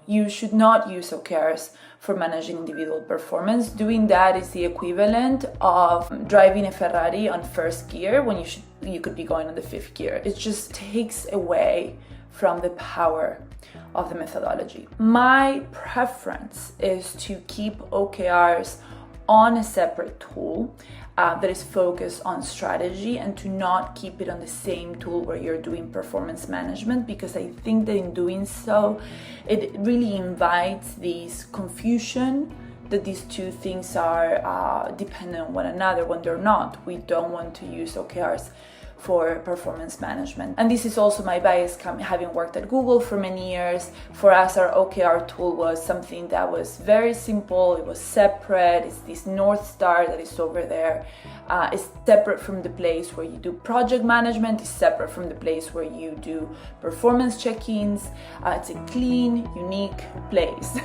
You should not use OKRs for managing individual performance. Doing that is the equivalent of driving a Ferrari on first gear when you could be going on the fifth gear. It just takes away from the power of the methodology. My preference is to keep OKRs on a separate tool that is focused on strategy, and to not keep it on the same tool where you're doing performance management, because I think that in doing so, it really invites this confusion that these two things are dependent on one another when they're not. We don't want to use OKRs for performance management. And this is also my bias, having worked at Google for many years. For us, our OKR tool was something that was very simple. It was separate. It's this North Star that is over there. It's separate from the place where you do project management. It's separate from the place where you do performance check-ins. It's a clean, unique place.